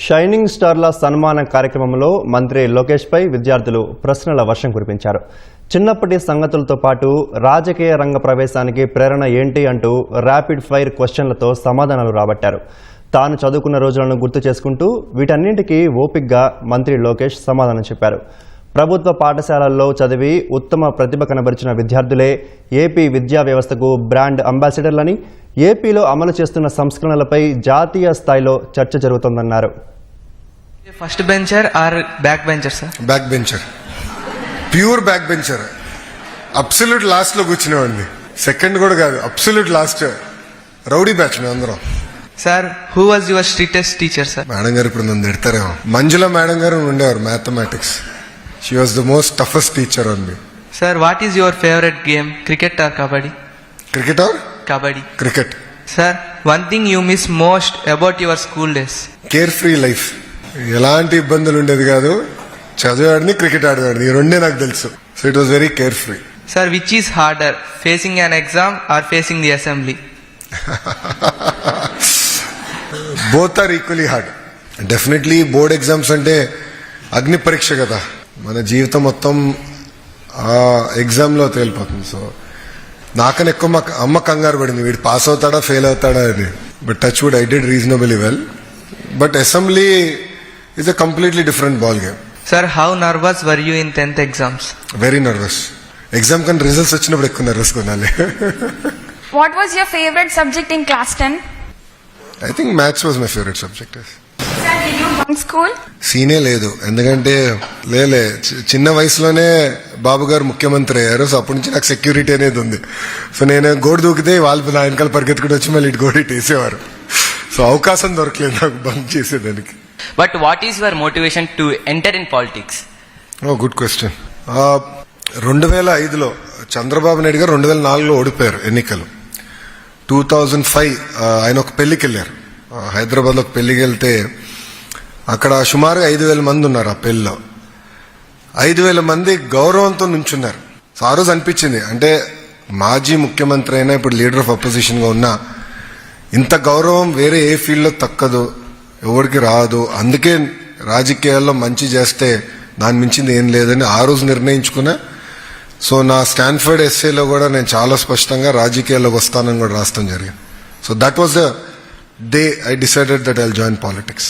Shining స్టార్ల సన్మాన కార్యక్రమంలో మంత్రి లోకేష్ పై విద్యార్థులు ప్రశ్నల వర్షం కురిపించారు. చిన్నప్పటి సంగతులతో పాటు రాజకీయ రంగ ప్రవేశానికి ప్రేరణ ఏంటి అంటూ ర్యాపిడ్ ఫైర్ క్వశ్చన్లతో సమాధానాలు రాబట్టారు. తాను చదువుకున్న రోజులను గుర్తు చేసుకుంటూ వీటన్నింటికీ ఓపికగా మంత్రి లోకేష్ సమాధానం చెప్పారు. ప్రభుత్వ పాఠశాలల్లో చదివి ఉత్తమ ప్రతిభ కనబరిచిన విద్యార్థులే ఏపీ విద్యా వ్యవస్థకు బ్రాండ్ అంబాసిడర్లని, ఏపీలో అమలు చేస్తున్న సంస్కరణలపై జాతీయ స్థాయిలో చర్చ జరుగుతోందన్నారు. First bencher or back bencher sir? Back bencher, pure back bencher. Absolute last లో కూర్చునేవాడిని, సెకండ్ కూడా కాదు, అబ్సల్యూట్ లాస్ట్. రౌడీ బ్యాచ్ మేము అందరం. Sir, who was your strictest teacher sir? Madam గారు ఇప్పుడు నన్ను తిడతారేమో. మంజుల మేడం గారు ఉండేవారు, mathematics. She was the most toughest teacher on me. Sir, what is your favourite game? Cricket or kabaddi? Cricket or kabaddi? Cricket. Sir, one thing you miss most about your school days? Care free life. ఎలాంటి ఇబ్బందులు ఉండేది కాదు, చదివాడిని, cricket ఆడేవాడిని, ఈ రెండే నాకు తెలుసు. So it was very carefree. Sir, which is harder, facing an exam or facing the assembly? Both are equally hard. Definitely board exams అంటే అగ్ని పరీక్ష కదా, మన జీవితం మొత్తం ఆ ఎగ్జామ్లో తేలిపోతుంది. సో నాకన్నా ఎక్కువ మా అమ్మ కంగారు పడింది, వీడు పాస్ అవుతాడా ఫెయిల్ అవుతాడా అని. But touch wood I did reasonably well. But assembly is a completely different ball game. Sir, how nervous were you in 10th exams? Very nervous. Exam కానీ రిజల్ట్స్ వచ్చినప్పుడు ఎక్కువ నర్వస్ కొనాలి. What was your favorite subject in class 10? I think maths was my favorite subject. Sir, did you bunk school? సీనే లేదు, ఎందుకంటే చిన్న వయసులోనే బాబు గారు ముఖ్యమంత్రి అయ్యారు. సో అప్పటి నుంచి నాకు సెక్యూరిటీ అనేది ఉంది. సో నేను గోడు దూకితే వాళ్ళు నా వెనకాల పరిగెత్తుకుంటూ వచ్చి మళ్ళీ ఇటు గోడు ఇటు వేసేవారు. సో అవకాశం దొరకలేదు నాకు బంక్ చేసేదానికి. But what is your motivation to enter in politics? Good question. 2005లో చంద్రబాబు నాయుడు గారు 2004లో ఓడిపోయారు ఎన్నికలు. 2005 ఆయన ఒక పెళ్లికి వెళ్ళారు, హైదరాబాద్లో ఒక పెళ్లికి వెళ్తే అక్కడ సుమారుగా 5,000 మంది ఉన్నారు. ఆ పెళ్లిలో 5,000 మంది గౌరవంతో నుంచున్నారు. సో ఆ రోజు అనిపించింది, అంటే మాజీ ముఖ్యమంత్రి అయినా ఇప్పుడు లీడర్ ఆఫ్ అపోజిషన్గా ఉన్నా ఇంత గౌరవం వేరే ఏ ఫీల్డ్లో తక్కదు, ఎవరికి రాదు. అందుకే రాజకీయాల్లో మంచి చేస్తే దాని మించింది ఏం లేదని ఆ రోజు నిర్ణయించుకున్నా. సో నా స్టాన్ఫర్డ్ ఎస్ఏలో కూడా నేను చాలా స్పష్టంగా రాజకీయాల్లోకి వస్తానని కూడా రాస్తాం జరిగింది. So that was the day I decided that I will join politics.